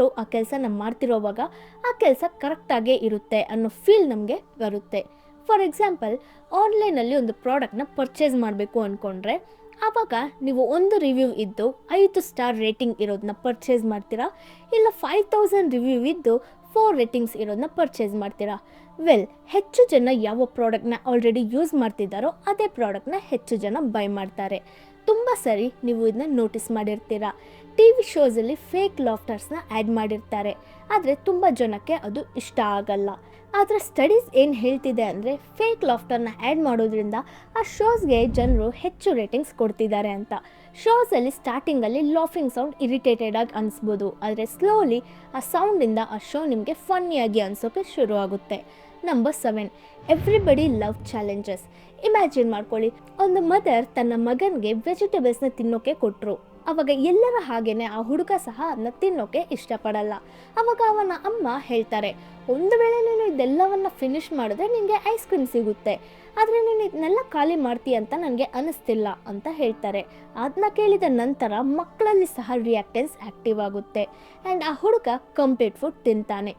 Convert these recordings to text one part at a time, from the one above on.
ಯಾರು ಆ ಕೆಲಸನ ಮಾಡ್ತಿರೋವಾಗ ಆ ಕೆಲಸ ಕರೆಕ್ಟಾಗೇ ಇರುತ್ತೆ ಅನ್ನೋ ಫೀಲ್ ನಮಗೆ ಬರುತ್ತೆ. ಫಾರ್ ಎಕ್ಸಾಂಪಲ್, ಆನ್ಲೈನಲ್ಲಿ ಒಂದು ಪ್ರಾಡಕ್ಟ್ನ ಪರ್ಚೇಸ್ ಮಾಡಬೇಕು ಅಂದ್ಕೊಂಡ್ರೆ ಆವಾಗ ನೀವು ಒಂದು ರಿವ್ಯೂ ಇದ್ದು 5 ಸ್ಟಾರ್ ರೇಟಿಂಗ್ ಇರೋದನ್ನ ಪರ್ಚೇಸ್ ಮಾಡ್ತೀರಾ, ಇಲ್ಲ 5000 ರಿವ್ಯೂ ಇದ್ದು 4 ರೇಟಿಂಗ್ಸ್ ಇರೋದನ್ನ ಪರ್ಚೇಸ್ ಮಾಡ್ತೀರಾ? ಹೆಚ್ಚು ಜನ ಯಾವ ಪ್ರಾಡಕ್ಟ್ನ ಆಲ್ರೆಡಿ ಯೂಸ್ ಮಾಡ್ತಿದ್ದಾರೋ ಅದೇ ಪ್ರಾಡಕ್ಟ್ನ ಹೆಚ್ಚು ಜನ ಬೈ ಮಾಡ್ತಾರೆ. ತುಂಬ ಸರಿ ನೀವು ಇದನ್ನ ನೋಟಿಸ್ ಮಾಡಿರ್ತೀರಾ. TV ಶೋಸಲ್ಲಿ ಫೇಕ್ ಲಾಫ್ಟರ್ಸ್ನ ಆ್ಯಡ್ ಮಾಡಿರ್ತಾರೆ, ಆದರೆ ತುಂಬ ಜನಕ್ಕೆ ಅದು ಇಷ್ಟ ಆಗಲ್ಲ. ಆದರೆ ಸ್ಟಡೀಸ್ ಏನು ಹೇಳ್ತಿದೆ ಅಂದರೆ ಫೇಕ್ ಲಾಫ್ಟರ್ನ ಆ್ಯಡ್ ಮಾಡೋದ್ರಿಂದ ಆ ಶೋಸ್ಗೆ ಜನರು ಹೆಚ್ಚು ರೇಟಿಂಗ್ಸ್ ಕೊಡ್ತಿದ್ದಾರೆ ಅಂತ. ಶೋಸಲ್ಲಿ ಸ್ಟಾರ್ಟಿಂಗಲ್ಲಿ ಲಾಫಿಂಗ್ ಸೌಂಡ್ ಇರಿಟೇಟೆಡ್ ಆಗಿ ಅನಿಸ್ಬೋದು, ಆದರೆ ಸ್ಲೋಲಿ ಆ ಸೌಂಡಿಂದ ಆ ಶೋ ನಿಮಗೆ ಫನ್ನಿಯಾಗಿ ಅನಿಸೋಕೆ ಶುರು ಆಗುತ್ತೆ. Number 7, everybody love challenges. Imagine ಮಾಡ್ಕೊಳ್ಳಿ, ಒಂದು ಮದರ್ ತನ್ನ ಮಗನಿಗೆ ವೆಜಿಟೇಬಲ್ಸ್ನ ತಿನ್ನೋಕೆ ಕೊಟ್ಟರು. ಅವಾಗ ಎಲ್ಲರ ಹಾಗೇನೆ ಆ ಹುಡುಗ ಸಹ ಅದನ್ನ ತಿನ್ನೋಕೆ ಇಷ್ಟಪಡಲ್ಲ. ಅವಾಗ ಅವನ ಅಮ್ಮ ಹೇಳ್ತಾರೆ, ಒಂದು ವೇಳೆ ನೀನು ಇದೆಲ್ಲವನ್ನ ಫಿನಿಶ್ ಮಾಡಿದ್ರೆ ನಿನಗೆ ಐಸ್ ಕ್ರೀಮ್ ಸಿಗುತ್ತೆ, ಆದರೆ ನೀನು ಇದನ್ನೆಲ್ಲ ಖಾಲಿ ಮಾಡ್ತೀಯ ಅಂತ ನನಗೆ ಅನಿಸ್ತಿಲ್ಲ ಅಂತ ಹೇಳ್ತಾರೆ. ಅದನ್ನ ಕೇಳಿದ ನಂತರ ಮಕ್ಕಳಲ್ಲಿ ಸಹ ರಿಯಾಕ್ಟೆನ್ಸ್ ಆ್ಯಕ್ಟಿವ್ ಆಗುತ್ತೆ ಆ್ಯಂಡ್ ಆ ಹುಡುಗ ಕಂಪ್ಲೀಟ್ ಫುಡ್ ತಿಂತಾನೆ.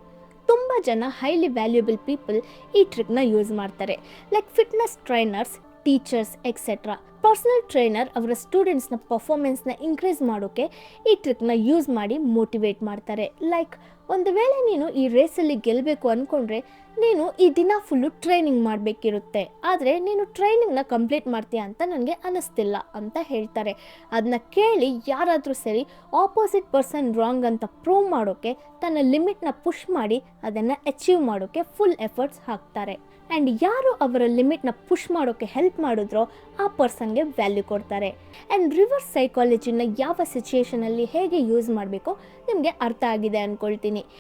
ತುಂಬ ಜನ ಹೈಲಿ ವ್ಯಾಲ್ಯೂಬಲ್ ಪೀಪಲ್ ಈ ಟ್ರಿಕ್ನ ಯೂಸ್ ಮಾಡ್ತಾರೆ, like fitness trainers, teachers etcetera. Personal trainer ಅವರ ಸ್ಟೂಡೆಂಟ್ಸ್ನ ಪರ್ಫಾರ್ಮೆನ್ಸ್ನ ಇನ್ಕ್ರೀಸ್ ಮಾಡೋಕ್ಕೆ ಈ ಟ್ರಿಕ್ನ ಯೂಸ್ ಮಾಡಿ ಮೋಟಿವೇಟ್ ಮಾಡ್ತಾರೆ. ಲೈಕ್, ಒಂದು ವೇಳೆ ನೀನು ಈ ರೇಸಲ್ಲಿ ಗೆಲ್ಲಬೇಕು ಅಂದ್ಕೊಂಡ್ರೆ ನೀನು ಈ ದಿನ ಫುಲ್ಲು ಟ್ರೈನಿಂಗ್ ಮಾಡಬೇಕಿರುತ್ತೆ, ಆದರೆ ನೀನು ಟ್ರೈನಿಂಗ್ನ ಕಂಪ್ಲೀಟ್ ಮಾಡ್ತೀಯ ಅಂತ ನನಗೆ ಅನ್ನಿಸ್ತಿಲ್ಲ ಅಂತ ಹೇಳ್ತಾರೆ. ಅದನ್ನ ಕೇಳಿ ಯಾರಾದರೂ ಸರಿ ಆಪೋಸಿಟ್ ಪರ್ಸನ್ ರಾಂಗ್ ಅಂತ ಪ್ರೂವ್ ಮಾಡೋಕ್ಕೆ ತನ್ನ ಲಿಮಿಟ್ನ ಪುಷ್ ಮಾಡಿ ಅದನ್ನು ಅಚೀವ್ ಮಾಡೋಕ್ಕೆ ಫುಲ್ ಎಫರ್ಟ್ಸ್ ಹಾಕ್ತಾರೆ. ಆ್ಯಂಡ್ ಯಾರು ಅವರ ಲಿಮಿಟ್ನ ಪುಷ್ ಮಾಡೋಕ್ಕೆ ಹೆಲ್ಪ್ ಮಾಡಿದ್ರೋ ಆ ಪರ್ಸನ್ಗೆ ವ್ಯಾಲ್ಯೂ ಕೊಡ್ತಾರೆ. ಆ್ಯಂಡ್ ರಿವರ್ಸ್ ಸೈಕಾಲಜಿನ ಯಾವ ಸಿಚುಯೇಷನಲ್ಲಿ ಹೇಗೆ ಯೂಸ್ ಮಾಡಬೇಕೋ ನಿಮಗೆ ಅರ್ಥ ಆಗಿದೆ ಅಂದ್ಕೊಳ್ತೀನಿ.